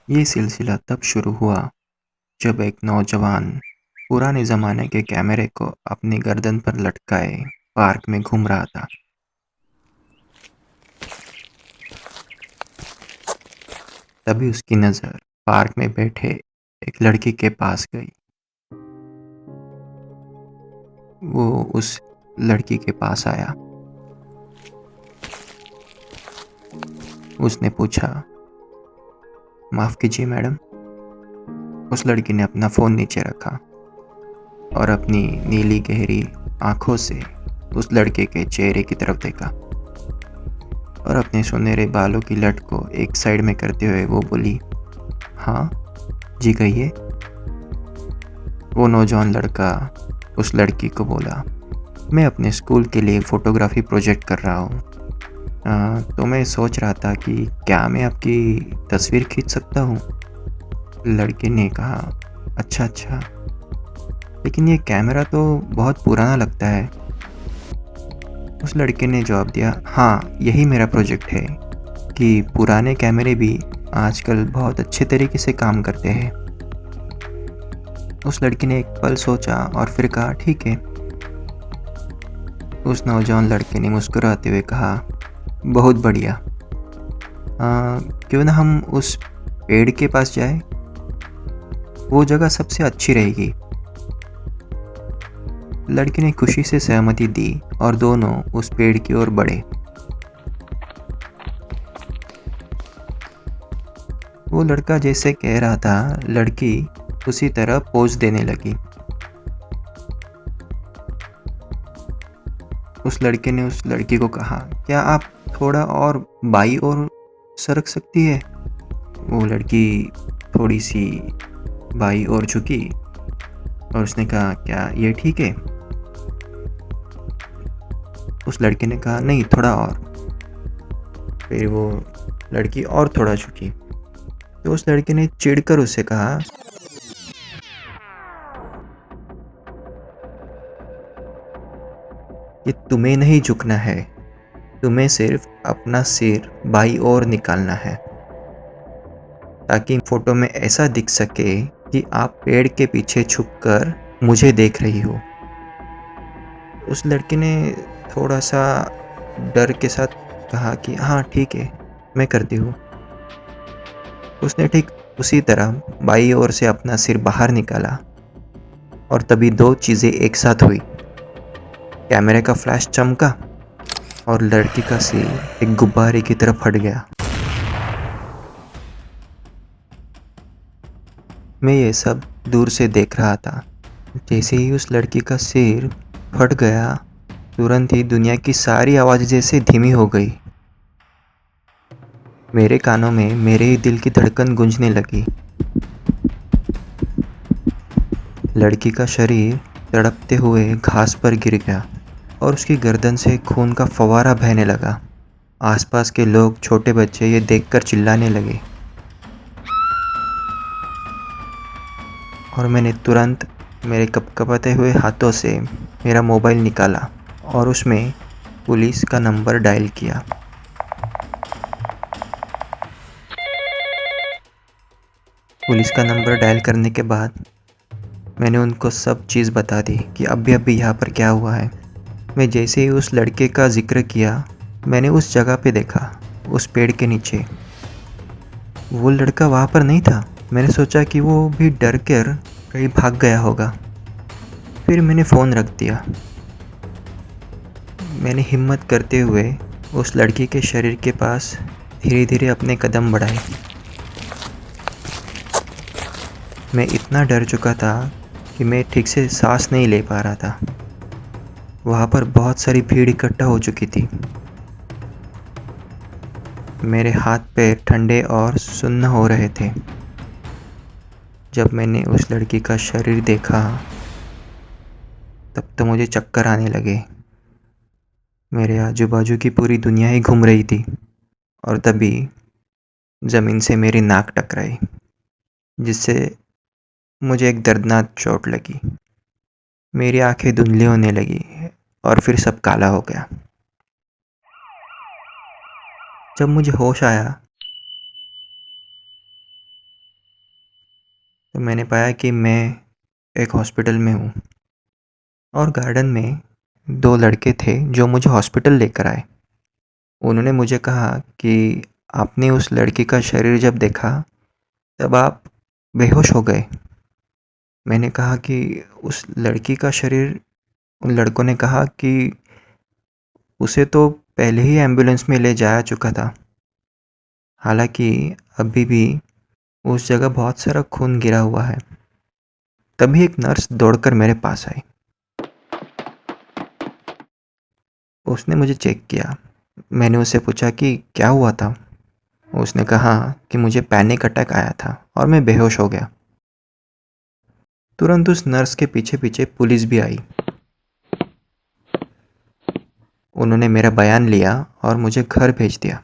ये सिलसिला तब शुरू हुआ जब एक नौजवान पुराने ज़माने के कैमरे को अपनी गर्दन पर लटकाए पार्क में घूम रहा था। तभी उसकी नज़र पार्क में बैठे एक लड़की के पास गई। वो उस लड़की के पास आया। उसने पूछा, माफ़ कीजिए मैडम। उस लड़की ने अपना फ़ोन नीचे रखा और अपनी नीली गहरी आंखों से उस लड़के के चेहरे की तरफ देखा और अपने सुनहरे बालों की लट को एक साइड में करते हुए वो बोली, हाँ जी कहिए। वो नौजवान लड़का उस लड़की को बोला, मैं अपने स्कूल के लिए फ़ोटोग्राफ़ी प्रोजेक्ट कर रहा हूँ। तो मैं सोच रहा था कि क्या मैं आपकी तस्वीर खींच सकता हूँ? लड़के ने कहा, अच्छा अच्छा, लेकिन ये कैमरा तो बहुत पुराना लगता है। उस लड़के ने जवाब दिया, हाँ यही मेरा प्रोजेक्ट है कि पुराने कैमरे भी आजकल बहुत अच्छे तरीके से काम करते हैं। उस लड़की ने एक पल सोचा और फिर कहा, ठीक है। उस नौजवान लड़के ने मुस्कुराते हुए कहा, बहुत बढ़िया। क्यों ना हम उस पेड़ के पास जाए, वो जगह सबसे अच्छी रहेगी। लड़की ने खुशी से सहमति दी और दोनों उस पेड़ की ओर बढ़े। वो लड़का जैसे कह रहा था, लड़की उसी तरह पोज देने लगी। उस लड़के ने उस लड़की को कहा, क्या आप थोड़ा और बाईं ओर सरक सकती है? वो लड़की थोड़ी सी बाईं ओर झुकी और उसने कहा, क्या ये ठीक है? उस लड़के ने कहा, नहीं थोड़ा और। फिर वो लड़की और थोड़ा झुकी तो उस लड़के ने चिढ़कर उससे कहा, कि तुम्हें नहीं झुकना है, तुम्हें सिर्फ अपना सिर बाईं ओर निकालना है ताकि फोटो में ऐसा दिख सके कि आप पेड़ के पीछे छुपकर मुझे देख रही हो। उस लड़के ने थोड़ा सा डर के साथ कहा कि हाँ ठीक है, मैं करती हूँ। उसने ठीक उसी तरह बाईं ओर से अपना सिर बाहर निकाला और तभी दो चीज़ें एक साथ हुई। कैमरे का फ्लैश चमका और लड़की का सिर एक गुब्बारे की तरह फट गया। मैं ये सब दूर से देख रहा था। जैसे ही उस लड़की का सिर फट गया, तुरंत ही दुनिया की सारी आवाज़ें जैसे धीमी हो गई। मेरे कानों में मेरे ही दिल की धड़कन गूंजने लगी। लड़की का शरीर तड़पते हुए घास पर गिर गया और उसकी गर्दन से खून का फव्वारा बहने लगा। आसपास के लोग, छोटे बच्चे ये देखकर चिल्लाने लगे और मैंने तुरंत मेरे कपकपाते हुए हाथों से मेरा मोबाइल निकाला और उसमें पुलिस का नंबर डायल किया। पुलिस का नंबर डायल करने के बाद मैंने उनको सब चीज़ बता दी कि अभी यहाँ पर क्या हुआ है। मैं जैसे ही उस लड़के का जिक्र किया, मैंने उस जगह पे देखा, उस पेड़ के नीचे। वो लड़का वहाँ पर नहीं था। मैंने सोचा कि वो भी डर कर कहीं भाग गया होगा। फिर मैंने फ़ोन रख दिया। मैंने हिम्मत करते हुए उस लड़की के शरीर के पास धीरे धीरे अपने कदम बढ़ाए। मैं इतना डर चुका था कि मैं ठीक से सांस नहीं ले पा रहा था। वहाँ पर बहुत सारी भीड़ इकट्ठा हो चुकी थी। मेरे हाथ पैर ठंडे और सुन्न हो रहे थे। जब मैंने उस लड़की का शरीर देखा, तब तो मुझे चक्कर आने लगे। मेरे आजू बाजू की पूरी दुनिया ही घूम रही थी और तभी ज़मीन से मेरी नाक टकराई, जिससे मुझे एक दर्दनाक चोट लगी। मेरी आंखें धुंधली होने लगी और फिर सब काला हो गया। जब मुझे होश आया तो मैंने पाया कि मैं एक हॉस्पिटल में हूँ और गार्डन में 2 लड़के थे जो मुझे हॉस्पिटल लेकर आए। उन्होंने मुझे कहा कि आपने उस लड़की का शरीर जब देखा तब आप बेहोश हो गए। मैंने कहा कि उस लड़की का शरीर, उन लड़कों ने कहा कि उसे तो पहले ही एम्बुलेंस में ले जाया चुका था। हालांकि अभी भी उस जगह बहुत सारा खून गिरा हुआ है। तभी एक नर्स दौड़कर मेरे पास आई। उसने मुझे चेक किया। मैंने उससे पूछा कि क्या हुआ था। उसने कहा कि मुझे पैनिक अटैक आया था और मैं बेहोश हो गया। तुरंत उस नर्स के पीछे पीछे पुलिस भी आई। उन्होंने मेरा बयान लिया और मुझे घर भेज दिया।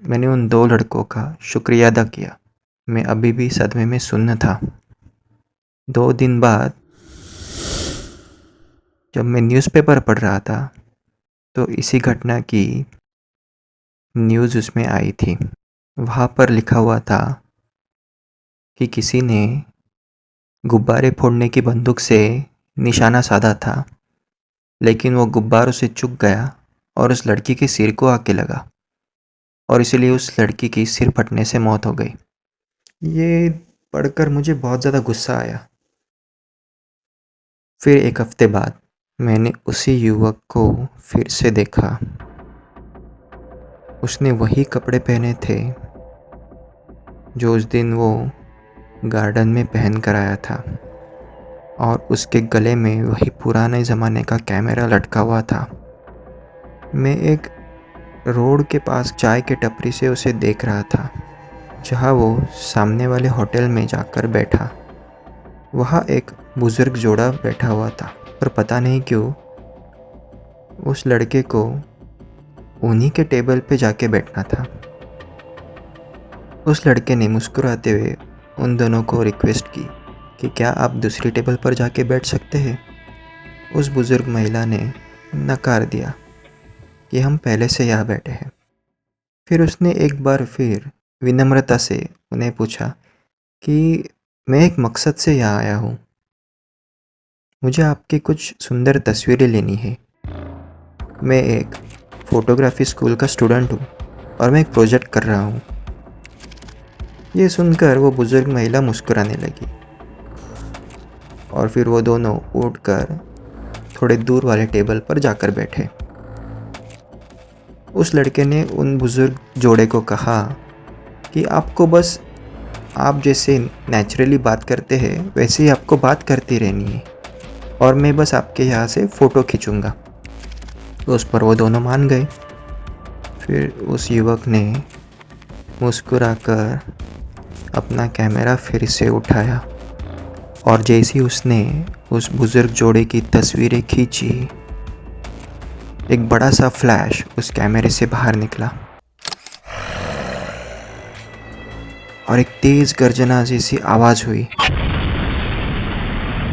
मैंने उन 2 लड़कों का शुक्रिया अदा किया। मैं अभी भी सदमे में सुन्न था। 2 दिन बाद जब मैं न्यूज़पेपर पढ़ रहा था तो इसी घटना की न्यूज़ उसमें आई थी। वहाँ पर लिखा हुआ था कि किसी ने गुब्बारे फोड़ने की बंदूक से निशाना साधा था, लेकिन वो गुब्बारों से चूक गया और उस लड़की के सिर को आके लगा और इसीलिए उस लड़की की सिर फटने से मौत हो गई। ये पढ़कर मुझे बहुत ज़्यादा गुस्सा आया। फिर 1 हफ्ते बाद मैंने उसी युवक को फिर से देखा। उसने वही कपड़े पहने थे जो उस दिन वो गार्डन में पहन कर आया था और उसके गले में वही पुराने ज़माने का कैमरा लटका हुआ था। मैं एक रोड के पास चाय के टपरी से उसे देख रहा था, जहाँ वो सामने वाले होटल में जाकर बैठा। वहाँ एक बुज़ुर्ग जोड़ा बैठा हुआ था, पर पता नहीं क्यों उस लड़के को उन्हीं के टेबल पे जाके बैठना था। उस लड़के ने मुस्कुराते हुए उन दोनों को रिक्वेस्ट की कि क्या आप दूसरी टेबल पर जाके बैठ सकते हैं। उस बुज़ुर्ग महिला ने नकार दिया कि हम पहले से यहाँ बैठे हैं। फिर उसने एक बार फिर विनम्रता से उन्हें पूछा कि मैं एक मकसद से यहाँ आया हूँ। मुझे आपकी कुछ सुंदर तस्वीरें लेनी है। मैं एक फ़ोटोग्राफ़ी स्कूल का स्टूडेंट हूँ और मैं एक प्रोजेक्ट कर रहा हूँ। ये सुनकर वो बुज़ुर्ग महिला मुस्कुराने लगी और फिर वो दोनों उठकर थोड़े दूर वाले टेबल पर जाकर बैठे। उस लड़के ने उन बुज़ुर्ग जोड़े को कहा कि आपको बस आप जैसे नेचुरली बात करते हैं वैसे ही आपको बात करती रहनी है और मैं बस आपके यहाँ से फ़ोटो खींचूँगा। तो उस पर वो दोनों मान गए। फिर उस युवक ने मुस्कुराकर अपना कैमरा फिर से उठाया और जैसे ही उसने उस बुज़ुर्ग जोड़े की तस्वीरें खींची, एक बड़ा सा फ्लैश उस कैमरे से बाहर निकला और एक तेज़ गर्जना जैसी आवाज़ हुई।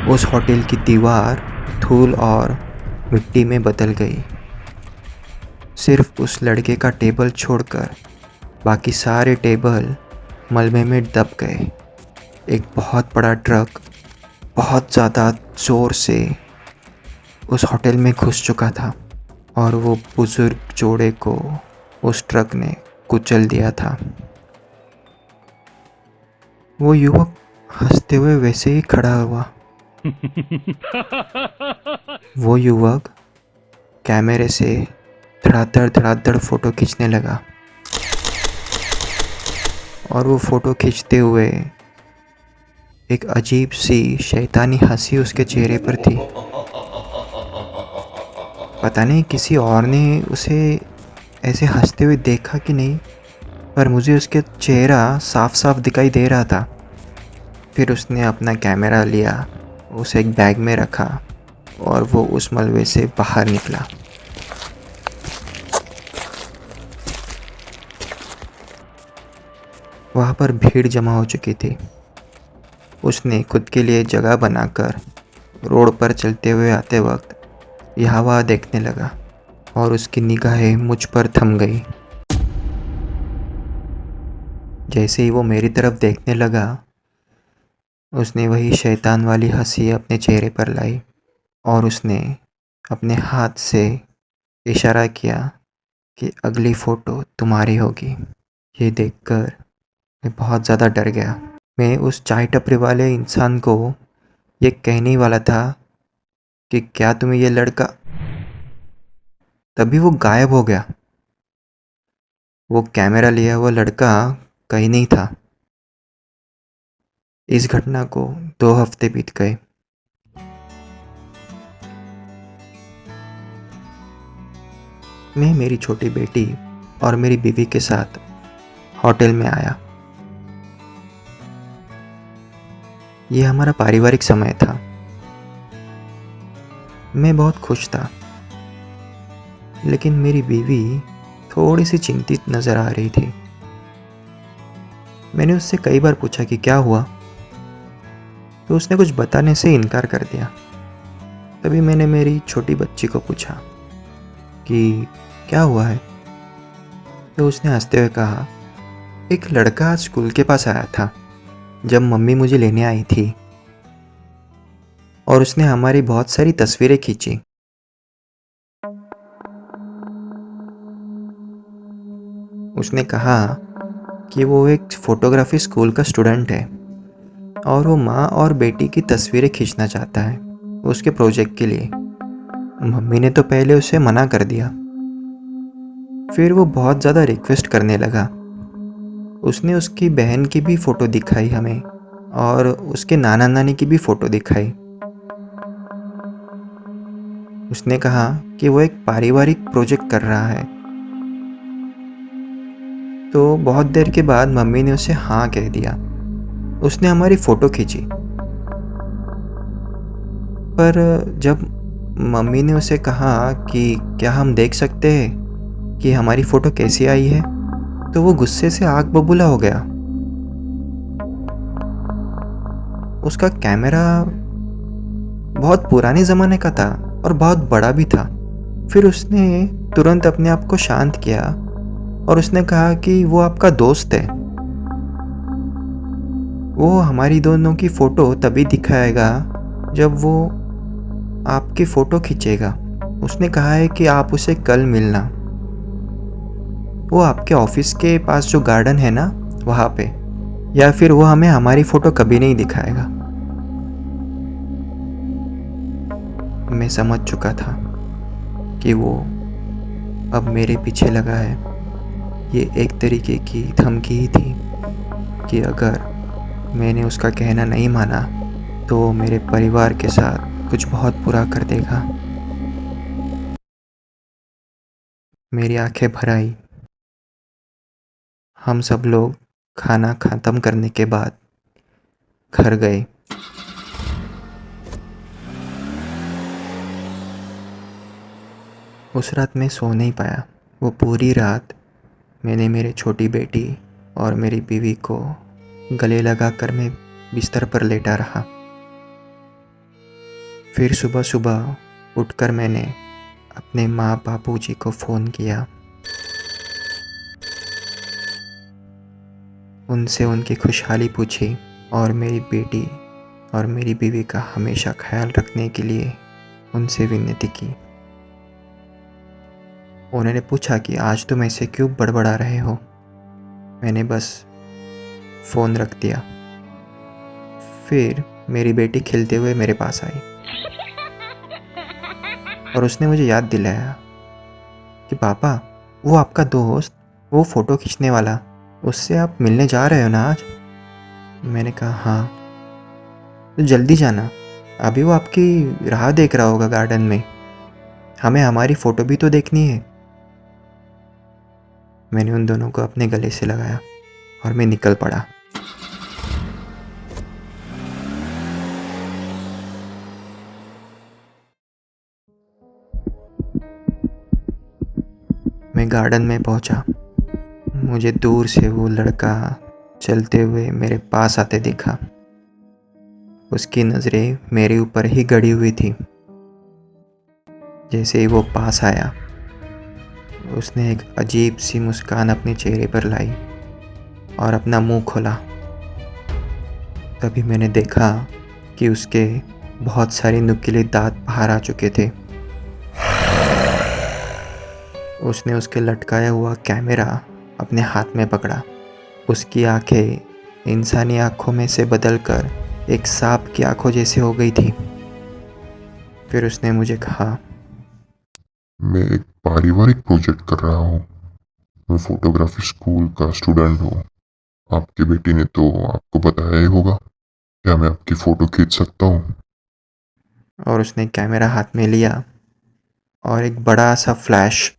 उस होटल की दीवार धूल और मिट्टी में बदल गई। सिर्फ उस लड़के का टेबल छोड़कर बाकी सारे टेबल मलबे में दब गए। एक बहुत बड़ा ट्रक बहुत ज़्यादा ज़ोर से उस होटल में घुस चुका था और वो बुज़ुर्ग जोड़े को उस ट्रक ने कुचल दिया था। वो युवक हंसते हुए वैसे ही खड़ा हुआ। वो युवक कैमरे से धड़ाधड़ फ़ोटो खींचने लगा और वो फ़ोटो खींचते हुए एक अजीब सी शैतानी हंसी उसके चेहरे पर थी। पता नहीं किसी और ने उसे ऐसे हंसते हुए देखा कि नहीं, पर मुझे उसके चेहरा साफ साफ दिखाई दे रहा था। फिर उसने अपना कैमरा लिया, उसे एक बैग में रखा और वो उस मलबे से बाहर निकला। वहाँ पर भीड़ जमा हो चुकी थी। उसने खुद के लिए जगह बनाकर रोड पर चलते हुए आते वक्त यहाँ वहाँ देखने लगा और उसकी निगाहें मुझ पर थम गई। जैसे ही वो मेरी तरफ देखने लगा, उसने वही शैतान वाली हंसी अपने चेहरे पर लाई और उसने अपने हाथ से इशारा किया कि अगली फ़ोटो तुम्हारी होगी। ये देखकर मैं बहुत ज़्यादा डर गया। मैं उस चाय टपरी वाले इंसान को ये कहने ही वाला था कि क्या तुम्हें ये लड़का, तभी वो गायब हो गया। वो कैमरा लिया हुआ लड़का कहीं नहीं था। इस घटना को 2 हफ्ते बीत गए। मैं मेरी छोटी बेटी और मेरी बीवी के साथ होटल में आया। ये हमारा पारिवारिक समय था। मैं बहुत खुश था, लेकिन मेरी बीवी थोड़ी सी चिंतित नज़र आ रही थी। मैंने उससे कई बार पूछा कि क्या हुआ, तो उसने कुछ बताने से इनकार कर दिया। तभी मैंने मेरी छोटी बच्ची को पूछा कि क्या हुआ है, तो उसने हंसते हुए कहा, एक लड़का आज स्कूल के पास आया था जब मम्मी मुझे लेने आई थी और उसने हमारी बहुत सारी तस्वीरें खींची। उसने कहा कि वो एक फोटोग्राफी स्कूल का स्टूडेंट है और वो माँ और बेटी की तस्वीरें खींचना चाहता है उसके प्रोजेक्ट के लिए। मम्मी ने तो पहले उसे मना कर दिया, फिर वो बहुत ज़्यादा रिक्वेस्ट करने लगा। उसने उसकी बहन की भी फ़ोटो दिखाई हमें और उसके नाना नानी की भी फ़ोटो दिखाई। उसने कहा कि वो एक पारिवारिक प्रोजेक्ट कर रहा है। तो बहुत देर के बाद मम्मी ने उसे हाँ कह दिया। उसने हमारी फ़ोटो खींची, पर जब मम्मी ने उसे कहा कि क्या हम देख सकते हैं कि हमारी फ़ोटो कैसी आई है, तो वो गुस्से से आग बबूला हो गया। उसका कैमरा बहुत पुराने ज़माने का था और बहुत बड़ा भी था। फिर उसने तुरंत अपने आप को शांत किया और उसने कहा कि वो आपका दोस्त है। वो हमारी दोनों की फ़ोटो तभी दिखाएगा जब वो आपकी फ़ोटो खींचेगा। उसने कहा है कि आप उसे कल मिलना। वो आपके ऑफिस के पास जो गार्डन है ना, वहाँ पे, या फिर वो हमें हमारी फ़ोटो कभी नहीं दिखाएगा। मैं समझ चुका था कि वो अब मेरे पीछे लगा है। ये एक तरीके की धमकी ही थी कि अगर मैंने उसका कहना नहीं माना तो वो मेरे परिवार के साथ कुछ बहुत बुरा कर देगा। मेरी आंखें भर आई। हम सब लोग खाना ख़त्म करने के बाद घर गए। उस रात मैं सो नहीं पाया। वो पूरी रात मैंने मेरी छोटी बेटी और मेरी बीवी को गले लगाकर मैं बिस्तर पर लेटा रहा। फिर सुबह सुबह उठकर मैंने अपने माँ बापूजी को फ़ोन किया। उनसे उनकी खुशहाली पूछी और मेरी बेटी और मेरी बीवी का हमेशा ख्याल रखने के लिए उनसे विनती की। उन्होंने पूछा कि आज तुम ऐसे क्यों बड़बड़ा रहे हो। मैंने बस फ़ोन रख दिया। फिर मेरी बेटी खिलते हुए मेरे पास आई और उसने मुझे याद दिलाया कि पापा, वो आपका दोस्त, वो फ़ोटो खींचने वाला, उससे आप मिलने जा रहे हो ना आज। मैंने कहा हाँ। तो जल्दी जाना, अभी वो आपकी राह देख रहा होगा गार्डन में। हमें हमारी फ़ोटो भी तो देखनी है। मैंने उन दोनों को अपने गले से लगाया और मैं निकल पड़ा। मैं गार्डन में पहुंचा। मुझे दूर से वो लड़का चलते हुए मेरे पास आते दिखा। उसकी नज़रें मेरे ऊपर ही गड़ी हुई थी। जैसे ही वो पास आया, उसने एक अजीब सी मुस्कान अपने चेहरे पर लाई और अपना मुंह खोला। तभी मैंने देखा कि उसके बहुत सारे नुकीले दांत बाहर आ चुके थे। उसने उसके लटकाया हुआ कैमरा अपने हाथ में पकड़ा। उसकी आंखें इंसानी आंखों में से बदलकर एक सांप की आंखों जैसी हो गई थी। फिर उसने मुझे कहा, मैं एक पारिवारिक प्रोजेक्ट कर रहा हूँ। मैं फोटोग्राफी स्कूल का स्टूडेंट हूँ। आपकी बेटी ने तो आपको बताया ही होगा। क्या मैं आपकी फ़ोटो खींच सकता हूँ? और उसने कैमरा हाथ में लिया और एक बड़ा सा फ्लैश